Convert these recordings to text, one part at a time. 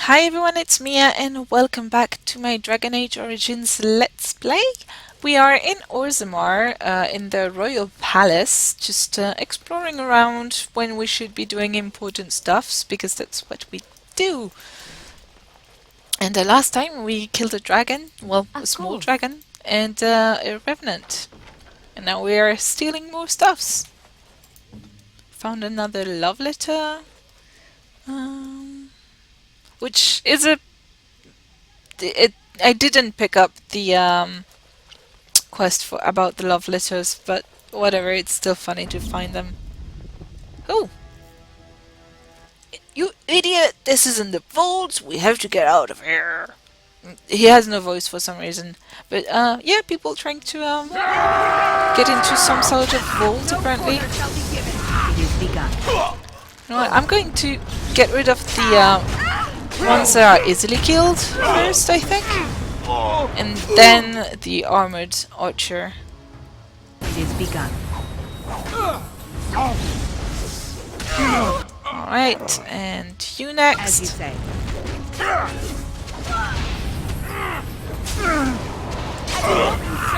Hi everyone, it's Mia and welcome back to my Dragon Age Origins Let's Play. We are in Orzammar, in the Royal Palace, just exploring around when we should be doing important stuffs, because that's what we do. And the last time we killed a dragon, well, a Of small course. dragon, and a revenant. And now we are stealing more stuffs. Found another love letter, which is I didn't pick up the quest for about the love letters, but whatever, it's still funny to find them. Oh, you idiot! This isn't the vault. We have to get out of here. He has no voice for some reason, but yeah, people trying to get into some sort of vault apparently. It is begun. You know what, I'm going to get rid of the ones that are easily killed first, I think, and then the armored archer. It is begun. Alright, and you As you next. say.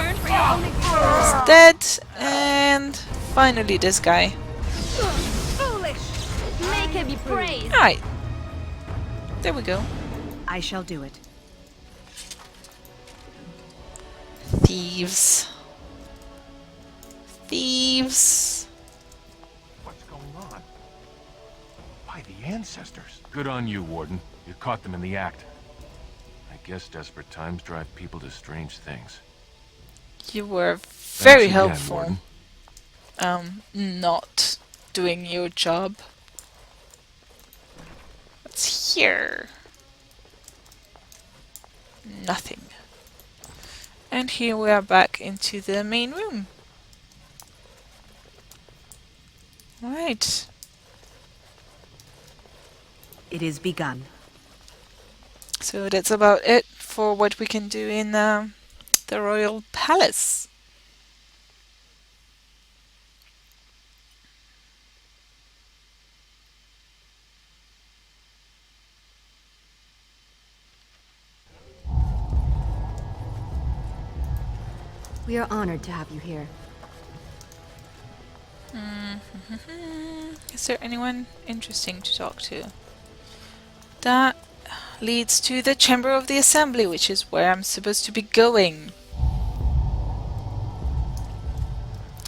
He's dead, and finally this guy. Foolish! Make him be praised! Alright, there we go. I shall do it. Thieves. Thieves. What's going on? By the ancestors. Good on you, Warden. You caught them in the act. I guess desperate times drive people to strange things. You were very Thanks again, helpful. Warden. Not doing your job. What's here? Nothing. And here we are back into the main room. Right. It is begun. So that's about it for what we can do in the Royal Palace. We are honored to have you here. Is there anyone interesting to talk to? That leads to the Chamber of the Assembly, which is where I'm supposed to be going.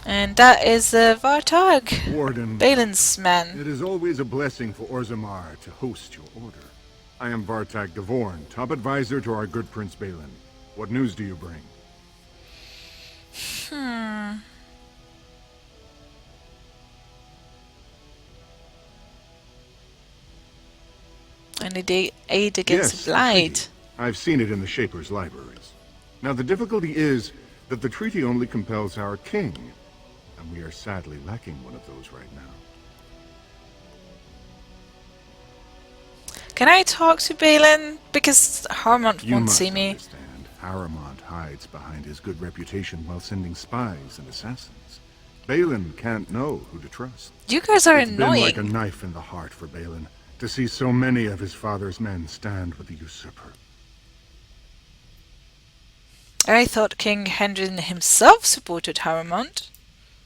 And that is Vartag, Warden, Balin's man. it is always a blessing for Orzammar to host your order. I am Vartag Devorn, top advisor to our good Prince Balin. What news do you bring? And the aid against Yes, Blight. treaty. I've seen it in the Shaper's libraries. Now the difficulty is that the treaty only compels our king, and we are sadly lacking one of those right now. Can I talk to Balin? Because Harmont You won't must see me. understand, Haramont hides behind his good reputation while sending spies and assassins. Balin can't know who to trust. You guys are It's been like a annoying. knife in the heart for Balin to see so many of his father's men stand with the usurper. I thought King Hendrin himself supported Harmont.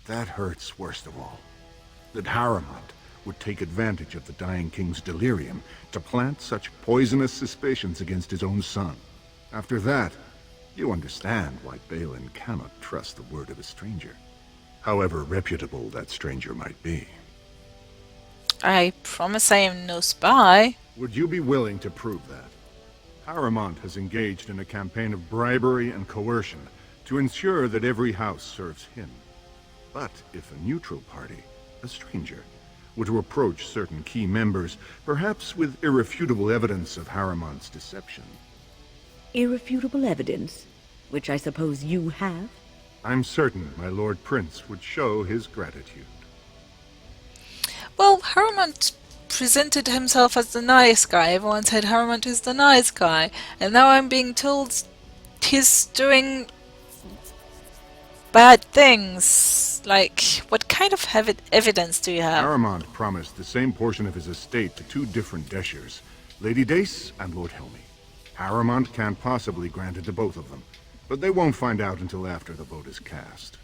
That hurts worst of all. That Haramont would take advantage of the dying king's delirium to plant such poisonous suspicions against his own son. After that, you understand why Balin cannot trust the word of a stranger, however reputable that stranger might be. I promise I am no spy. Would you be willing to prove that? Haramont has engaged in a campaign of bribery and coercion to ensure that every house serves him. But if a neutral party, a stranger, were to approach certain key members, perhaps with irrefutable evidence of Haramont's deception, Irrefutable evidence, which I suppose you have? I'm certain my Lord Prince would show his gratitude. Well, Harmont presented himself as the nice guy. Everyone said Harmont is the nice guy. And now I'm being told he's doing bad things. Like, what kind of evidence do you have? Haramont promised the same portion of his estate to two different Deshers, Lady Dace and Lord Helmy. Harrowmont can't possibly grant it to both of them, but they won't find out until after the vote is cast.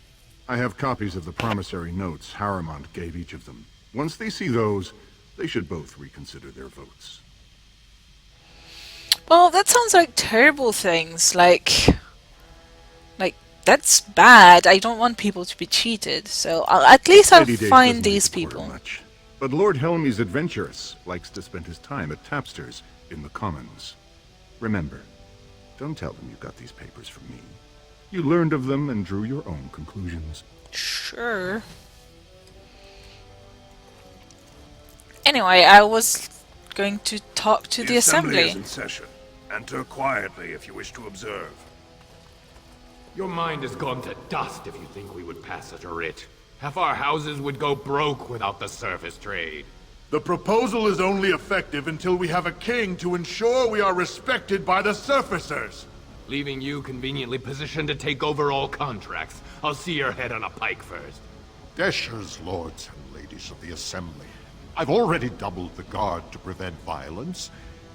I have copies of the promissory notes Harrowmont gave each of them. Once they see those, they should both reconsider their votes. Well, that sounds like terrible things. Like that's bad. I don't want people to be cheated. So at least I'll Lady Dace find doesn't these like the quarter people. much, but Lord Helmy's adventurous likes to spend his time at Tapster's in the Commons. Remember, don't tell them you got these papers from me. You learned of them and drew your own conclusions. Sure. Anyway, I was going to talk to the assembly. is in session. Enter quietly if you wish to observe. Your mind has gone to dust if you think we would pass such a writ. Half our houses would go broke without the surface trade. The proposal is only effective until we have a king to ensure we are respected by the surfacers. Leaving you conveniently positioned to take over all contracts. I'll see your head on a pike first. Desher's lords and ladies of the Assembly. I've already doubled the guard to prevent violence.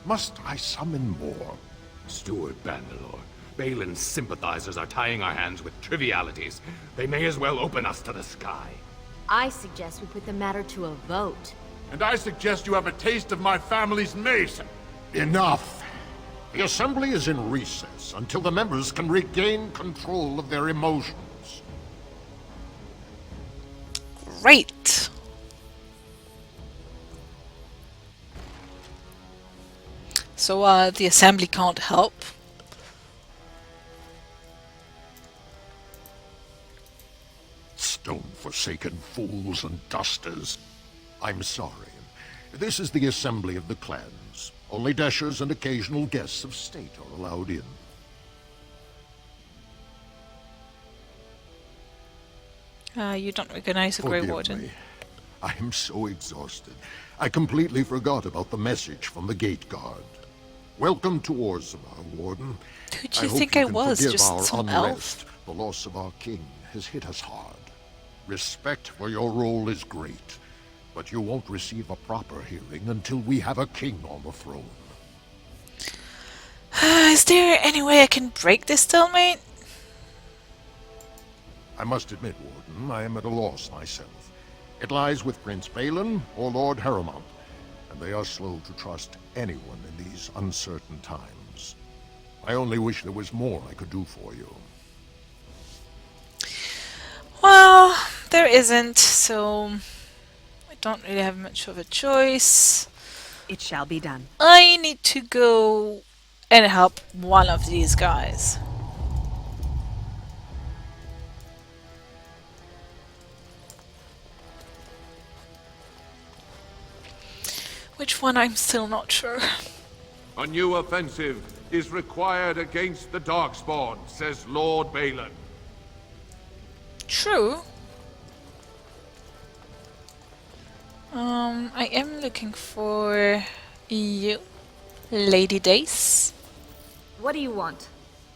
Must I summon more? Steward Bandalore, Balin's sympathizers are tying our hands with trivialities. They may as well open us to the sky. I suggest we put the matter to a vote. And I suggest you have a taste of my family's mace. Enough! The Assembly is in recess until the members can regain control of their emotions. Great. So, the assembly can't help. Stone-forsaken fools and dusters. I'm sorry. This is the Assembly of the Clans. Only Deshers and occasional guests of state are allowed in. You don't recognize the Grey Forgive Warden. me. I am so exhausted. I completely forgot about the message from the Gate Guard. Welcome to Orzammar, Warden. Who do you hope think you I can was? forgive Just our some unrest. elf? The loss of our king has hit us hard. Respect for your role is great, but you won't receive a proper hearing until we have a king on the throne. Is there any way I can break this stalemate? I must admit, Warden, I am at a loss myself. It lies with Prince Balin or Lord Harrowmont, and they are slow to trust anyone in these uncertain times. I only wish there was more I could do for you. Well, there isn't, so I don't really have much of a choice. It shall be done. I need to go and help one of these guys. Which one, I'm still not sure. A new offensive is required against the Darkspawn, says Lord Balin. True. I am looking for you, Lady Dace. What do you want?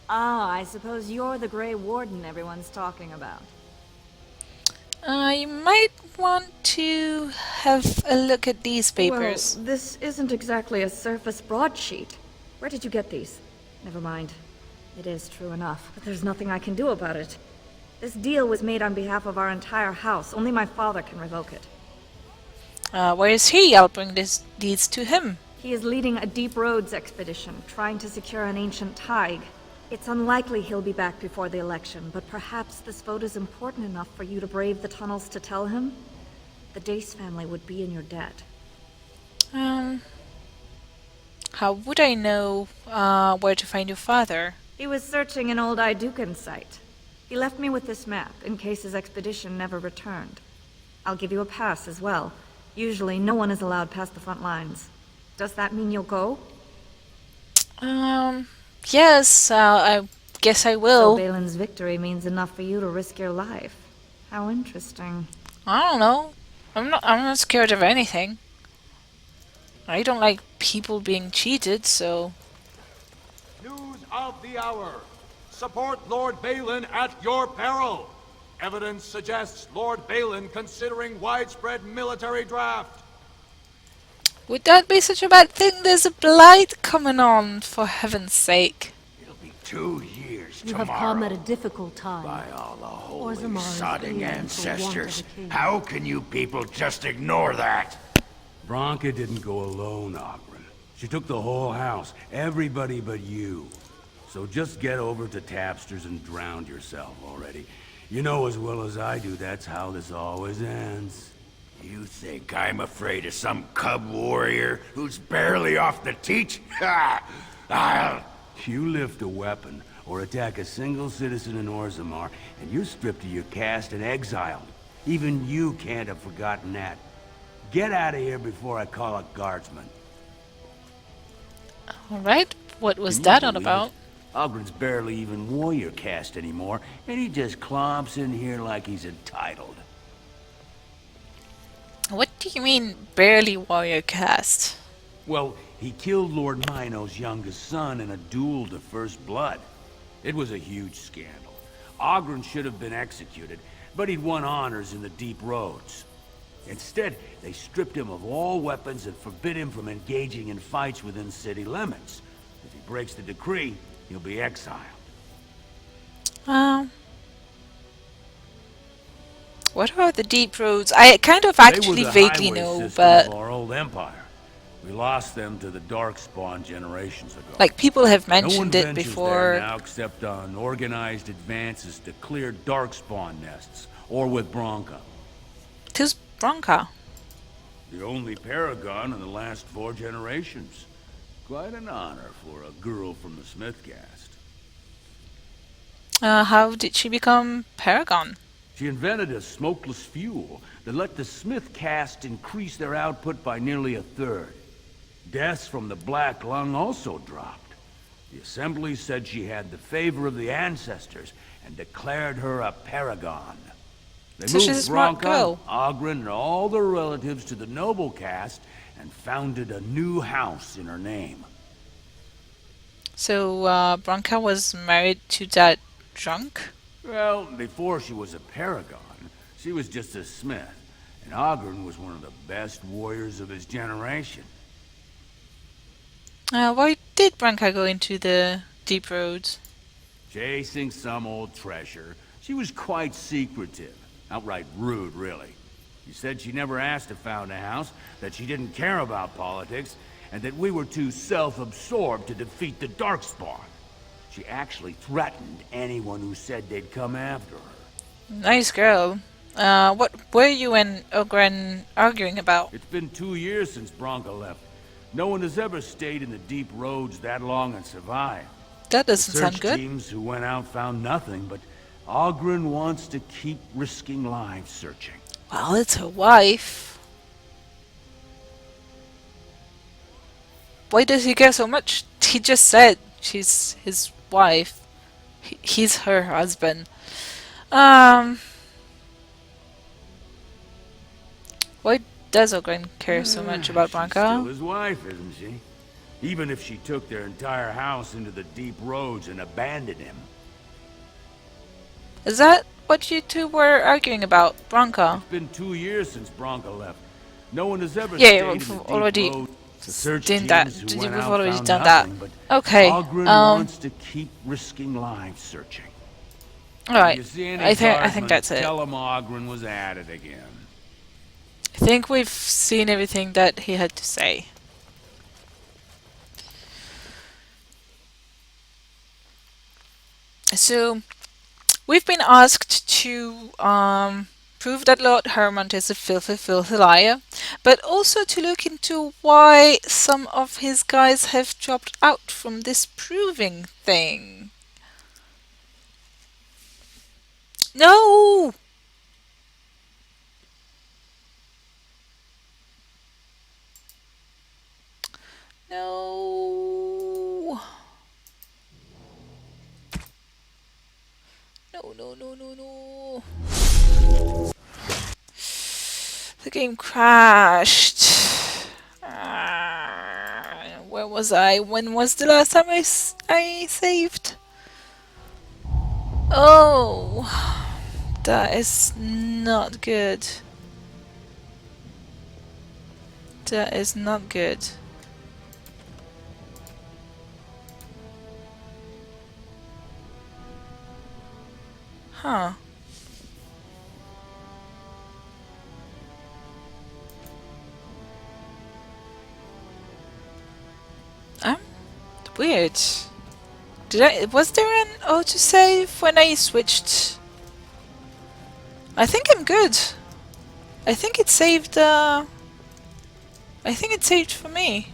Ah, I suppose you're the Grey Warden everyone's talking about. You might want to have a look at these papers. Well, this isn't exactly a surface broadsheet. Where did you get these? Never mind. It is true enough, but there's nothing I can do about it. This deal was made on behalf of our entire house. Only my father can revoke it. Where is he? I'll bring these to him. He is leading a Deep Roads expedition, trying to secure an ancient Tig. It's unlikely he'll be back before the election, but perhaps this vote is important enough for you to brave the tunnels to tell him? The Dace family would be in your debt. How would I know where to find your father? He was searching an old Idukan site. He left me with this map, in case his expedition never returned. I'll give you a pass as well. Usually, no one is allowed past the front lines. Does that mean you'll go? Yes, I guess I will. So Balin's victory means enough for you to risk your life. How interesting. I don't know. I'm not scared of anything. I don't like people being cheated, so... News of the hour. Support Lord Balin at your peril. Evidence suggests Lord Balin considering widespread military draft. Would that be such a bad thing? There's a blight coming on, for heaven's sake. It'll be 2 years You tomorrow. have come at a difficult time. By all the holy Orzammar is sodding ailing for want of ancestors. a king. How can you people just ignore that? Branka didn't go alone, Ogren. She took the whole house, everybody but you. So just get over to Tapster's and drown yourself already. You know as well as I do that's how this always ends. You think I'm afraid of some cub warrior who's barely off the teat? Ha! I'll... You lift a weapon or attack a single citizen in Orzammar, and you're stripped of your caste and exiled. Even you can't have forgotten that. Get out of here before I call a guardsman. Alright, what was Can you that all believe about? it? Ogren's barely even warrior caste anymore, and he just clomps in here like he's entitled. What do you mean, barely warrior cast? Well, he killed Lord Mino's youngest son in a duel to first blood. It was a huge scandal. Ogren should have been executed, but he'd won honors in the Deep Roads. Instead, they stripped him of all weapons and forbid him from engaging in fights within city limits. If he breaks the decree, he'll be exiled. What about the Deep Roads? I kind of They were actually the vaguely highway know, system but of our old empire. We lost them to the Darkspawn generations ago. like people have No one mentioned it ventures before. there now except on organized advances to clear Darkspawn nests, or with Branka. Who's Branka? The only paragon in the last 4 generations. Quite an honor for a girl from the Smith caste. How did she become Paragon? She invented a smokeless fuel that let the Smith caste increase their output by nearly 1/3. Deaths from the Black Lung also dropped. The Assembly said she had the favor of the ancestors and declared her a paragon. They So she's moved a smart Branka, girl. Ogren, and all their relatives to the noble caste and founded a new house in her name. So, Branka was married to that drunk? Well, before she was a paragon, she was just a smith, and Ogren was one of the best warriors of his generation. Why did Branka go into the Deep Roads? Chasing some old treasure, she was quite secretive, outright rude, really. She said she never asked to found a house, that she didn't care about politics, and that we were too self-absorbed to defeat the Darkspawn. She actually threatened anyone who said they'd come after her. Nice girl. What were you and Ogren arguing about? It's been 2 years since Branka left. No one has ever stayed in the Deep Roads that long and survived. That The doesn't sound search good. teams who went out found nothing, but Ogren wants to keep risking lives searching. Well, it's her wife. Why does he care so much? He just said she's his wife. He's her husband. Why does Ogren care so much about She's still Branka? his wife, isn't she? Even if she took their entire house into the Deep Roads and abandoned him. Is that what you two were arguing about, Branka? It's been 2 years since Branka left. No one has ever Yeah, stayed we've in the Deep already Roads. The search did that. teams who We've went out already found done that. nothing, but Okay. Ogren wants to keep risking lives searching. All right. If you see any I think guardsmen, that's it. Tell him Ogren was at it again. I think we've seen everything that he had to say. So, we've been asked to prove that Lord Hermont is a filthy, filthy liar, but also to look into why some of his guys have dropped out from this proving thing. No! No. No, no, no, no, no. The game crashed. Where was I? When was the last time I saved? Oh, that is not good. That is not good. Huh. Weird. Was there an autosave when I switched? I think I'm good. I think it saved I think it saved for me.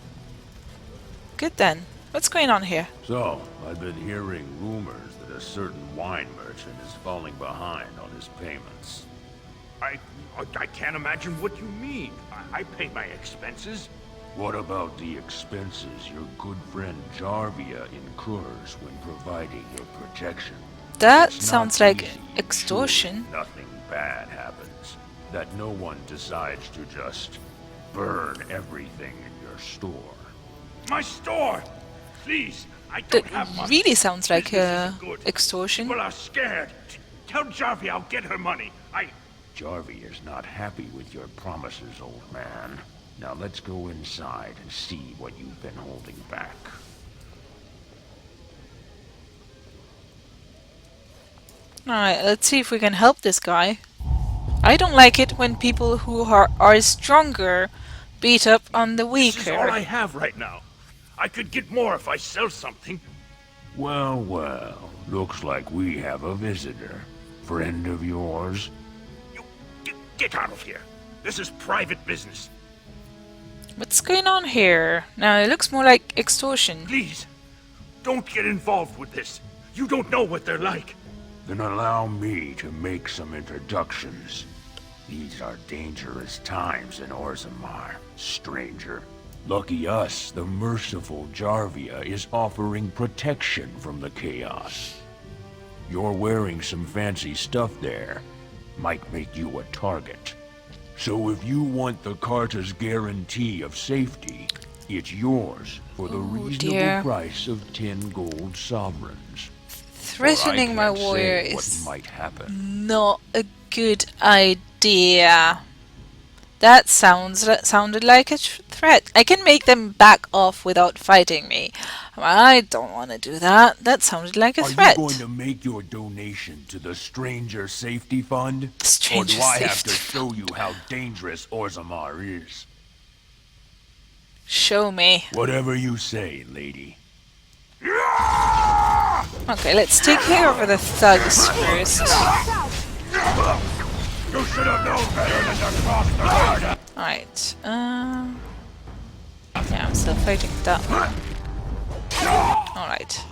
Good then. What's going on here? So, I've been hearing rumors that a certain wine merchant is falling behind on his payments. I can't imagine what you mean. I pay my expenses. What about the expenses your good friend Jarvia incurs when providing your protection? That It's sounds not like easy, extortion. sure, nothing bad happens. That no one decides to just burn everything in your store. My store! Please, I don't That have money. really sounds like Business isn't good. extortion. People are scared. Tell Jarvia I'll get her money. Jarvia is not happy with your promises, old man. Now let's go inside and see what you've been holding back. Alright, let's see if we can help this guy. I don't like it when people who are stronger beat up on the This is all I weaker. have right now. I could get more if I sell something. Well, well, looks like we have a visitor. Friend of yours? You get out of here. This is private business. What's going on here? Now it looks more like extortion. Please, don't get involved with this. You don't know what they're like. Then allow me to make some introductions. These are dangerous times in Orzammar, stranger. Lucky us, the merciful Jarvia is offering protection from the chaos. You're wearing some fancy stuff there. Might make you a target. So if you want the Carta's guarantee of safety, it's yours for the reasonable dear. price of 10 gold sovereigns. Threatening my Or I can't warrior say what is might happen. not a good idea. That sounded like a threat. I can make them back off without fighting me. I don't want to do that. That sounded like a Are threat. you going to make your donation to the Stranger Safety Fund? Stranger or do I have to Safety show you how dangerous Orzammar is? Show me. Whatever you say, lady. Okay, let's take care of the thugs first. You should have known better than to cross the border. Alright, yeah, I'm still fighting that one. Alright.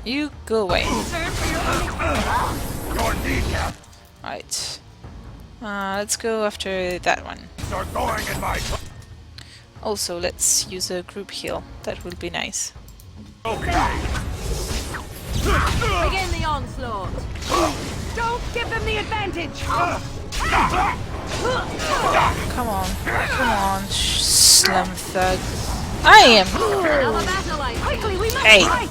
You go away. Your kneecap Alright. Let's go after that one. are going in my... Also, let's use a group heal. That will be nice. Okay. Begin the onslaught. Don't give them the advantage. Come on. Come on, slum thug. I am... Quickly, we must Hey. fight.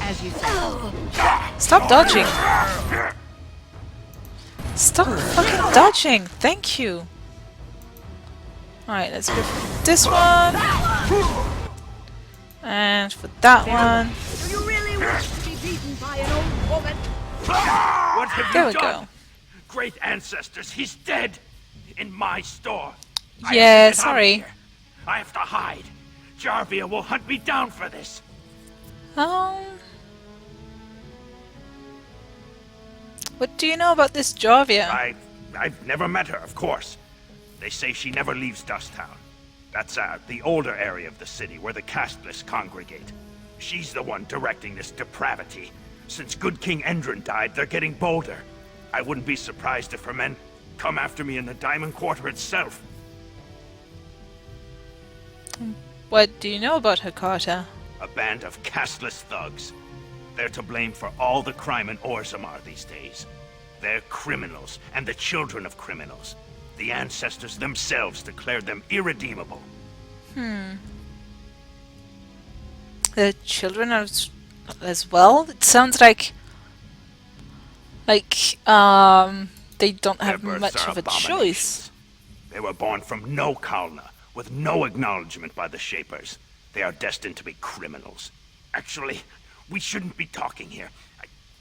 As you said. Stop dodging. Stop fucking dodging. Thank you. Alright, let's go for this one. And for that one. Do you really wish to be beaten by an old woman? What have There you we done? go. Great ancestors, he's dead. In my store. I have to Yeah, get out of sorry. here. I have to hide. Jarvia will hunt me down for this. What do you know about this Jarvia? I've never met her, of course. They say she never leaves Dusttown. That's the older area of the city where the casteless congregate. She's the one directing this depravity. Since good King Endron died, they're getting bolder. I wouldn't be surprised if her men come after me in the Diamond Quarter itself. What do you know about Hakata? A band of casteless thugs. They're to blame for all the crime in Orzammar these days. They're criminals, and the children of criminals. The ancestors themselves declared them irredeemable. The children are as well? It sounds like they don't have Their births much are of a choice. abominations. They were born from no Kalna, with no acknowledgement by the Shapers. They are destined to be criminals. Actually, we shouldn't be talking here.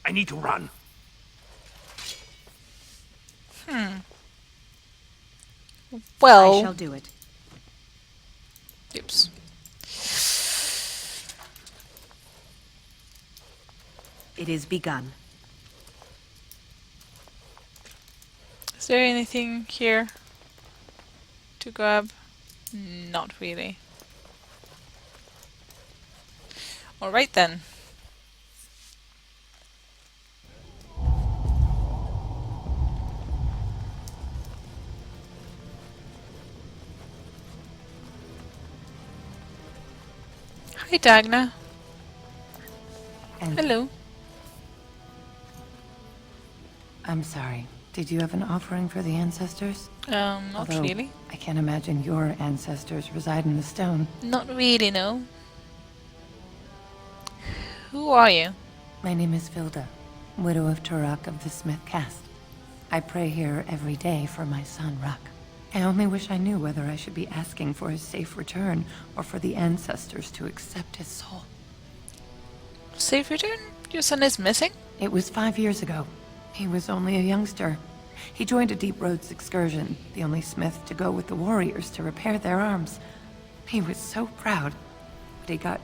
I need to run. Well, I shall do it. oops. It is begun. Is there anything here to grab? Not really. Alright then. Hi Dagna. Hello. I'm sorry. Did you have an offering for the ancestors? Not Although, really. I can't imagine your ancestors reside in the stone. Not really, no. Who are you? My name is Vilda, widow of Turok of the Smith caste. I pray here every day for my son, Ruck. I only wish I knew whether I should be asking for his safe return or for the ancestors to accept his soul. Safe return? Your son is missing? It was 5 years ago. He was only a youngster. He joined a Deep Roads excursion, the only smith to go with the warriors to repair their arms. He was so proud, but he got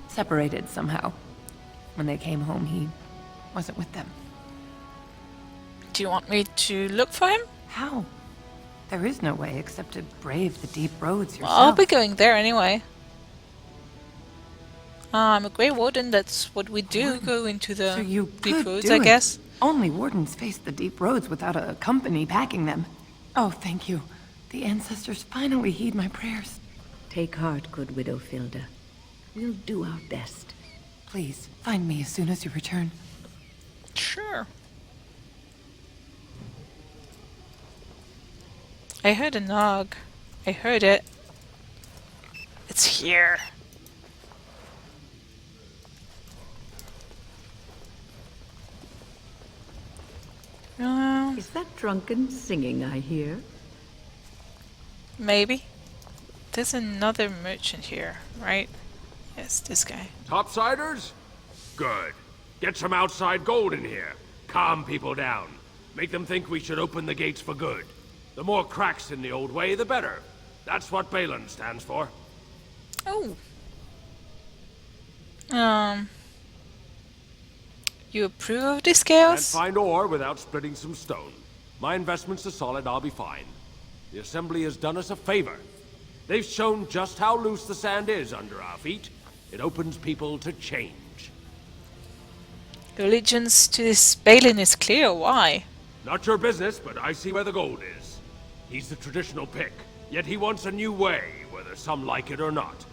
separated somehow. When they came home, he wasn't with them. Do you want me to look for him? How? There is no way except to brave the Deep Roads yourself. I'll be going there anyway. I'm a Grey Warden, that's what we do, Warden? go into the So you Deep could Roads, do I it. guess. Only wardens face the Deep Roads without a company backing them. Oh, thank you. The ancestors finally heed my prayers. Take heart, good widow Filda. We'll do our best. Please, find me as soon as you return. Sure. I heard a nog. I heard it. It's here. Is that drunken singing I hear? Maybe. There's another merchant here, right? Yes, this guy. Topsiders? Good. Get some outside gold in here. Calm people down. Make them think we should open the gates for good. The more cracks in the old way, the better. That's what Balin stands for. Oh. You approve of this Can't chaos? find ore without splitting some stone. My investments are solid, I'll be fine. The Assembly has done us a favor. They've shown just how loose the sand is under our feet. It opens people to change. Your allegiance to this Balin is clear. Why? Not your business, but I see where the gold is. He's the traditional pick, yet he wants a new way, whether some like it or not.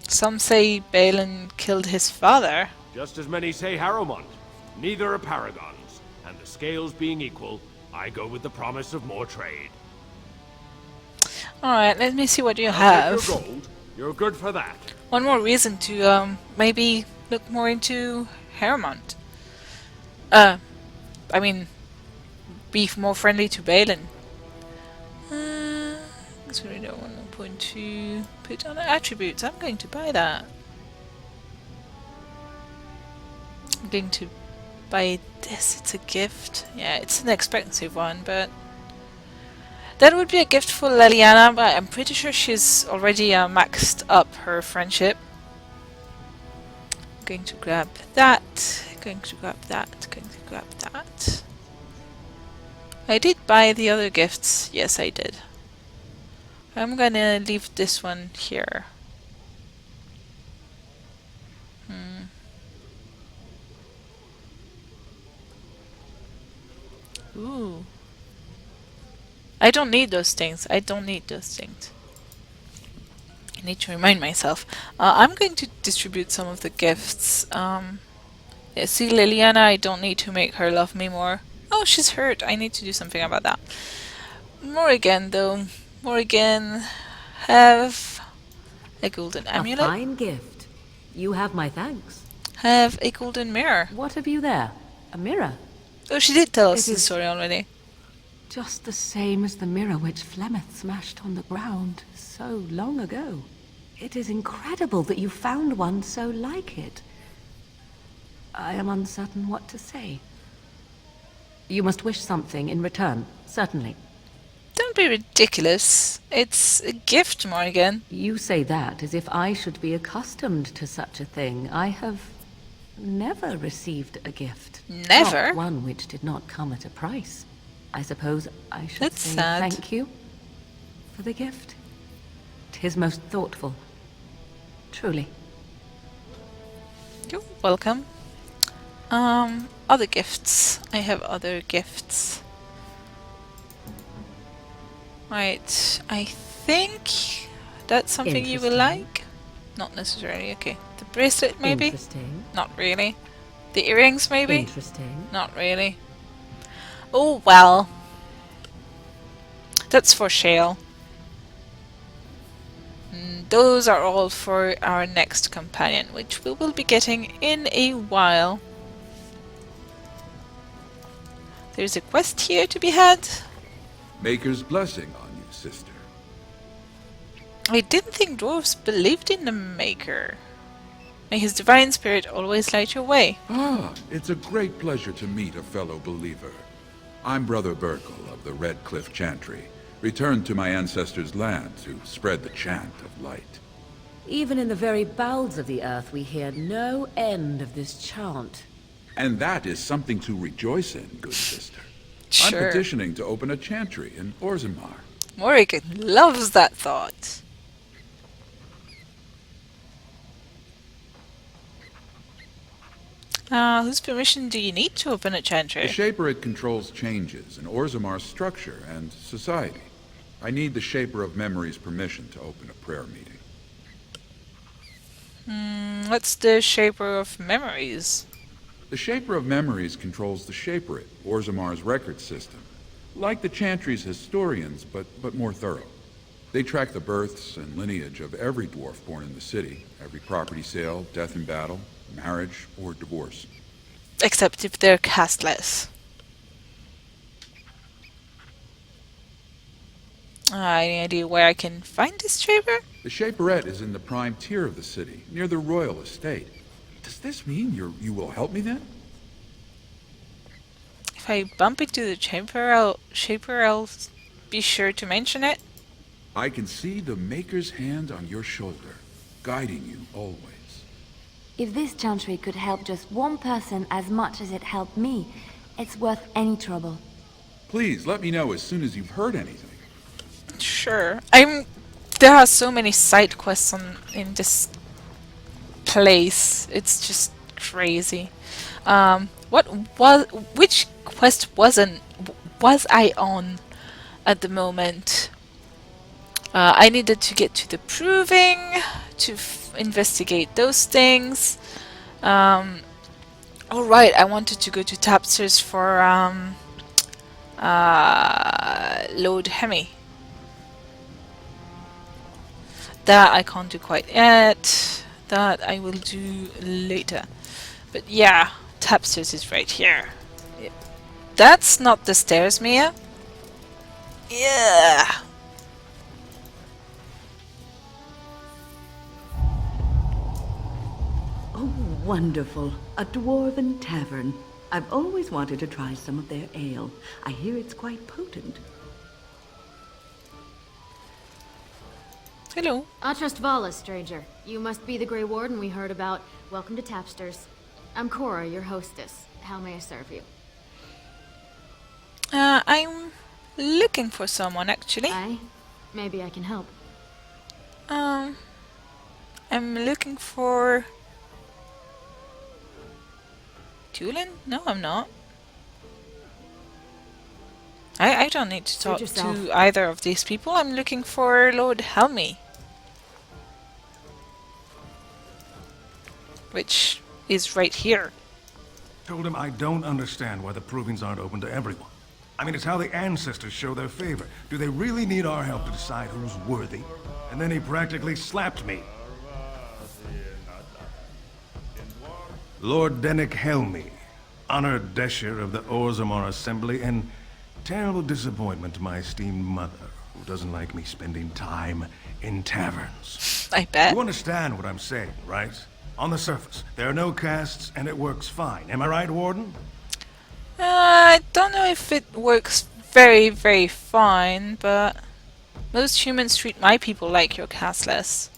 Some say Balin killed his father. Just as many say Harrowmont. Neither are paragons, and the scales being equal, I go with the promise of more trade. Alright, let me see what you I'll have. take your gold. You're good for that. One more reason to maybe look more into Harrowmont. I mean, be more friendly to Balin. So we don't want to point to put on attributes. I'm going to buy that. I'm going to buy this. It's a gift. Yeah, it's an expensive one, but that would be a gift for Leliana, but I'm pretty sure she's already maxed up her friendship. I'm going to grab that. Going to grab that. Going to grab that. I did buy the other gifts. Yes, I did. I'm gonna leave this one here. Ooh. I don't need those things. I don't need those things. I need to remind myself. I'm going to distribute some of the gifts. Yeah, see, Leliana, I don't need to make her love me more. Oh, she's hurt. I need to do something about that. Morrigan, though. Morrigan, have a golden amulet. A fine gift. You have my thanks. Have a golden mirror. What have you there? A mirror? Oh, she did tell us It the is- story already. Just the same as the mirror which Flemeth smashed on the ground so long ago. It is incredible that you found one so like it. I am uncertain what to say. You must wish something in return, certainly. Don't be ridiculous. It's a gift, Morrigan. You say that as if I should be accustomed to such a thing. I have never received a gift. Never? Not one which did not come at a price. I suppose I should That's say sad. thank you for the gift. 'Tis most thoughtful. Truly. You're welcome. Other gifts. I have other gifts. Right, I think that's something you will Interesting. like. Not necessarily, okay. The bracelet, maybe? Interesting. Not really. The earrings, maybe? Interesting. Not really. Oh, well. That's for Shale. Those are all for our next companion, which we will be getting in a while. There's a quest here to be had. Maker's blessing on you, sister. I didn't think dwarves believed in the Maker. May his divine spirit always light your way. Ah, it's a great pleasure to meet a fellow believer. I'm Brother Burkle of the Red Cliff Chantry, returned to my ancestors' land to spread the chant of light. Even in the very bowels of the earth, we hear no end of this chant. And that is something to rejoice in, good sister. Sure. I'm petitioning to open a chantry in Orzammar. Morrigan loves that thought. Whose permission do you need to open a chantry? The Shaperate controls changes in Orzammar's structure and society. I need the Shaper of Memory's permission to open a prayer meeting. What's the Shaper of Memories? The Shaper of Memories controls the Shaperate, Orzammar's record system. Like the Chantry's historians, but more thorough. They track the births and lineage of every dwarf born in the city, every property sale, death in battle, marriage, or divorce. Except if they're castless. Any idea where I can find this Shaper? The Shaperette is in the prime tier of the city, near the royal estate. Does this mean you will help me then? If I bump into the Shaper, I'll be sure to mention it. I can see the Maker's hand on your shoulder, guiding you always. If this chantry could help just one person as much as it helped me, it's worth any trouble. Please let me know as soon as you've heard anything. Sure. There are so many side quests in this place. It's just crazy. Which quest was I on at the moment? I needed to get to the proving to investigate those things. All right, I wanted to go to Tapsters for Lord Hemi. That I can't do quite yet. That I will do later. But yeah, Tapsters is right here. That's not the stairs, Mia. Yeah. Oh, wonderful. A dwarven tavern. I've always wanted to try some of their ale. I hear it's quite potent. Hello. Atrust Vala, stranger. You must be the Grey Warden we heard about. Welcome to Tapsters. I'm Cora, your hostess. How may I serve you? I'm looking for someone, actually. Maybe I can help. I'm looking for... Tulin? No, I'm not. I don't need to talk to either of these people. I'm looking for Lord Helmi. Which is right here. Told him I don't understand why the provings aren't open to everyone. I mean, it's how the ancestors show their favor. Do they really need our help to decide who's worthy? And then he practically slapped me. Lord Dennick Helmi, honored Desher of the Orzammar Assembly, and Terrible disappointment to my esteemed mother, who doesn't like me spending time in taverns. I bet. You understand what I'm saying, right? On the surface, there are no castes and it works fine. Am I right, Warden? I don't know if it works very, very fine, but most humans treat my people like your casteless.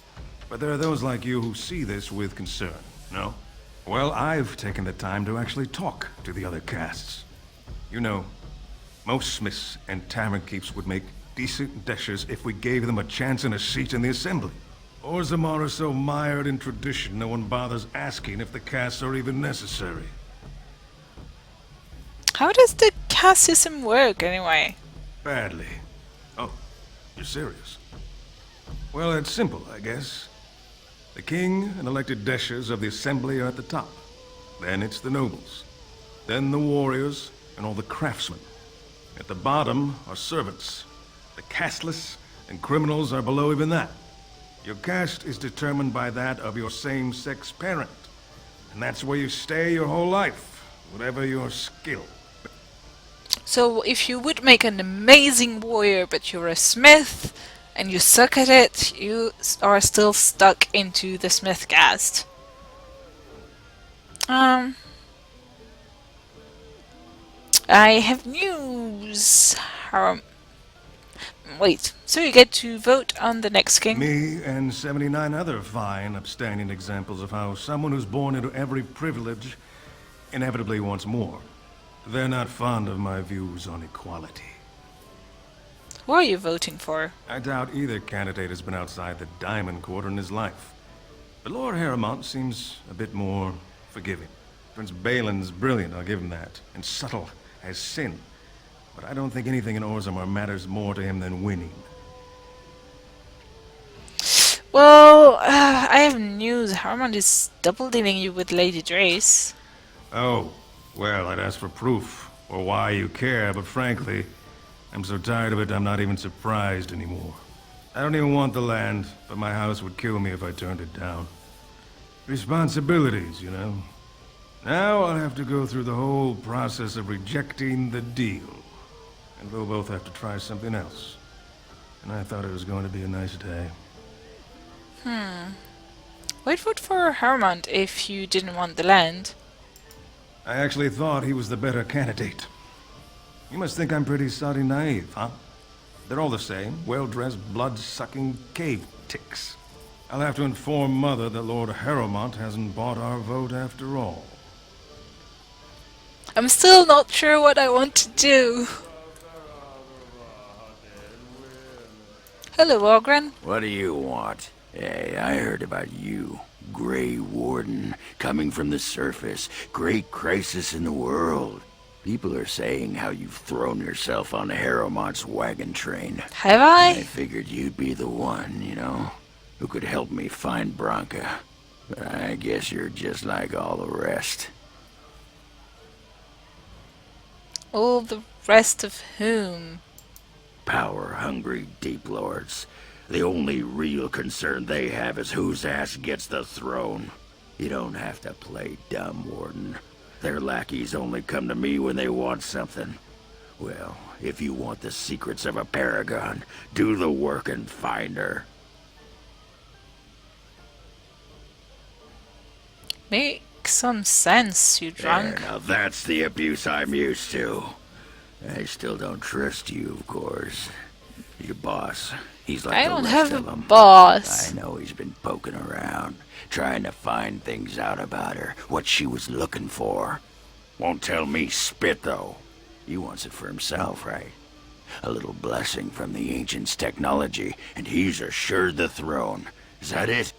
But there are those like you who see this with concern, no? Well, I've taken the time to actually talk to the other castes. You know, most smiths and tavern keeps would make decent dishes if we gave them a chance and a seat in the assembly. Orzammar is so mired in tradition, no one bothers asking if the castes are even necessary. How does the caste system work, anyway? Badly. Oh, you're serious? Well, it's simple, I guess. The king and elected deshers of the assembly are at the top. Then it's the nobles. Then the warriors and all the craftsmen. At the bottom are servants. The casteless and criminals are below even that. Your caste is determined by that of your same-sex parent. And that's where you stay your whole life, whatever your skill. So if you would make an amazing warrior, but you're a smith, and you suck at it, you are still stuck into the smith caste. I have news. Wait, so you get to vote on the next king? Me and 79 other fine, upstanding examples of how someone who's born into every privilege inevitably wants more. They're not fond of my views on equality. Who are you voting for? I doubt either candidate has been outside the Diamond Quarter in his life. But Lord Harrowmont seems a bit more forgiving. Prince Balin's brilliant, I'll give him that, and subtle as sin. But I don't think anything in Orzammar matters more to him than winning. Well, I have news. Harmond is double-dealing you with Lady Drace. Oh, well, I'd ask for proof, or why you care, but frankly, I'm so tired of it I'm not even surprised anymore. I don't even want the land, but my house would kill me if I turned it down. Responsibilities, you know. Now I'll have to go through the whole process of rejecting the deal. And we'll both have to try something else. And I thought it was going to be a nice day. Why'd vote for Harmond if you didn't want the land? I actually thought he was the better candidate. You must think I'm pretty soddy naive, huh? They're all the same, well-dressed, blood-sucking cave ticks. I'll have to inform Mother that Lord Harrowmont hasn't bought our vote after all. I'm still not sure what I want to do. Hello, Ogren. What do you want? Hey, I heard about you. Grey Warden, coming from the surface. Great crisis in the world. People are saying how you've thrown yourself on Harrowmont's wagon train. Have I? I figured you'd be the one, you know, who could help me find Branka. But I guess you're just like all the rest. All the rest of whom? Power-hungry Deep Lords. The only real concern they have is whose ass gets the throne. You don't have to play dumb, Warden. Their lackeys only come to me when they want something. Well, if you want the secrets of a paragon, do the work and find her. Make some sense, you drunk. There, now that's the abuse I'm used to. I still don't trust you, of course. Your boss, he's like I the don't rest have of a them. boss. I know he's been poking around, trying to find things out about her, what she was looking for. Won't tell me spit, though. He wants it for himself, right? A little blessing from the Ancients' technology, and he's assured the throne. Is that it?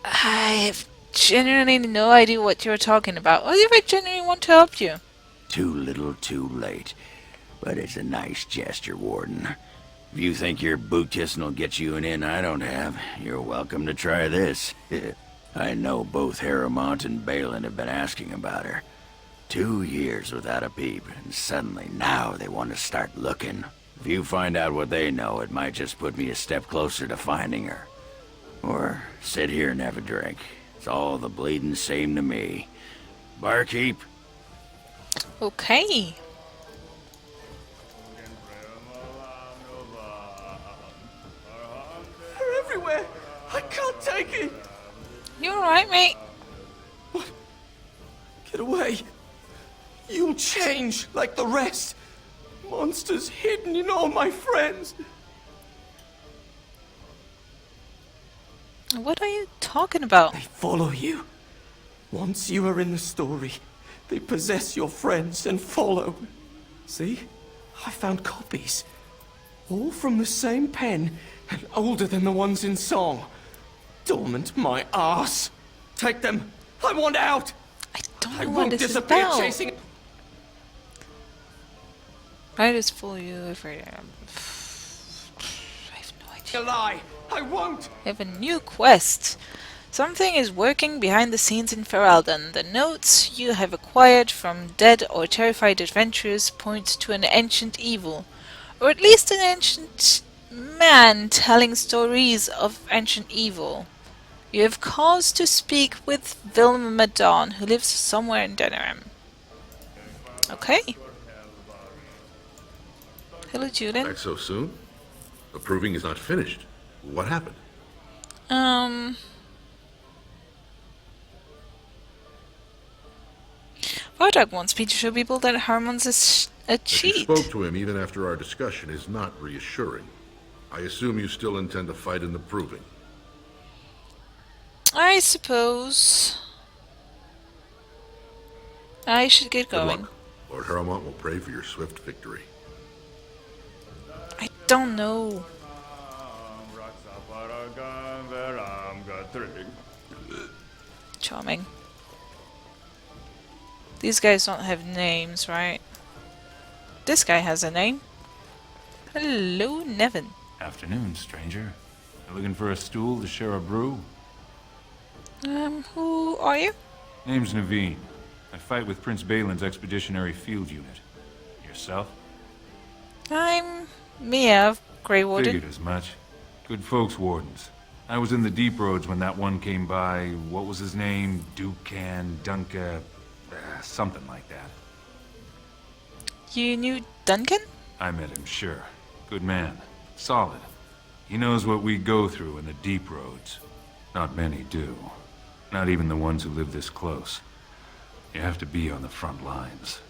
I have genuinely no idea what you're talking about. What if I genuinely want to help you? Too little, too late. But it's a nice gesture, Warden. If you think your boot kissing will get you an in I don't have, you're welcome to try this. I know both Harrowmont and Balin have been asking about her. 2 years without a peep, and suddenly now they want to start looking. If you find out what they know, it might just put me a step closer to finding her. Or sit here and have a drink. It's all the bleeding same to me. Barkeep? Okay. take it! You alright, mate? What? Get away. You'll change like the rest. Monsters hidden in all my friends. What are you talking about? They follow you. Once you are in the story, they possess your friends and follow. See? I found copies. All from the same pen and older than the ones in song. Dormant my ass. Take them. I want out. I don't know I what won't this disappear is about. chasing. Riders follow you every. I have no idea. A lie. I won't. We have a new quest. Something is working behind the scenes in Ferelden. The notes you have acquired from dead or terrified adventurers point to an ancient evil, or at least an ancient man telling stories of ancient evil. You have cause to speak with Vilmadon, who lives somewhere in Denerim. Okay. Hello, Julian. Back so soon? The proving is not finished. What happened? Vardag wants me to show people that Harmon's is a That you cheat. spoke to him even after our discussion is not reassuring. I assume you still intend to fight in the proving. I suppose I should get Good going. luck. Lord Harrowmont will pray for your swift victory. I don't know. Charming. These guys don't have names, right? This guy has a name. Hello, Nevin. Afternoon, stranger. You looking for a stool to share a brew? Who are you? Name's Naveen. I fight with Prince Balin's Expeditionary Field Unit. Yourself? I'm Mia of Grey Warden. Figured as much. Good folks, Wardens. I was in the Deep Roads when that one came by. What was his name? Dukan, Dunka, something like that. You knew Duncan? I met him, sure. Good man. Solid. He knows what we go through in the Deep Roads. Not many do. Not even the ones who live this close. You have to be on the front lines.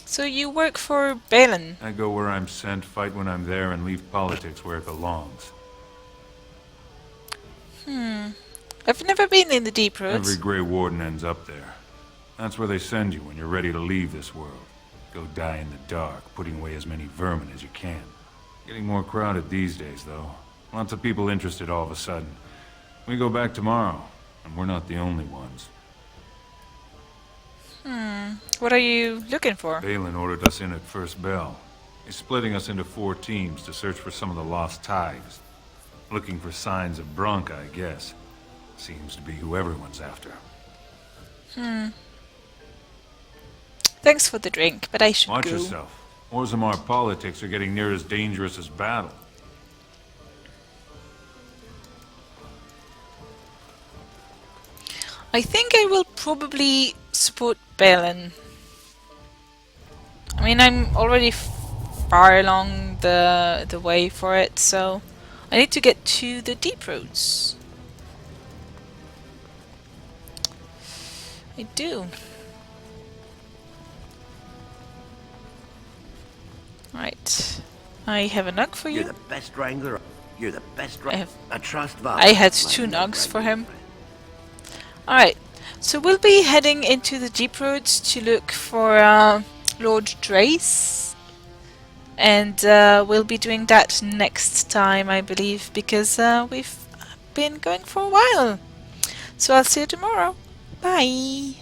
So you work for Balin? I go where I'm sent, fight when I'm there, and leave politics where it belongs. I've never been in the Deep Roads. Every Grey Warden ends up there. That's where they send you when you're ready to leave this world. Go die in the dark, putting away as many vermin as you can. Getting more crowded these days, though. Lots of people interested all of a sudden. We go back tomorrow, and we're not the only ones. What are you looking for? Balin ordered us in at first bell. He's splitting us into 4 teams to search for some of the lost tigers. Looking for signs of Bronca, I guess. Seems to be who everyone's after. Thanks for the drink, but I should Watch go. yourself. Orzammar politics are getting near as dangerous as battle. I think I will probably support Balin. I mean, I'm already far along the way for it, so I need to get to the Deep Roads. I do. Right. I have a nug for you. You're the best wrangler. You're the best wrangler. I trust Val. I had 2 nugs for him. Alright, so we'll be heading into the Deep Roads to look for Lord Drace. And we'll be doing that next time, I believe, because we've been going for a while. So I'll see you tomorrow. Bye!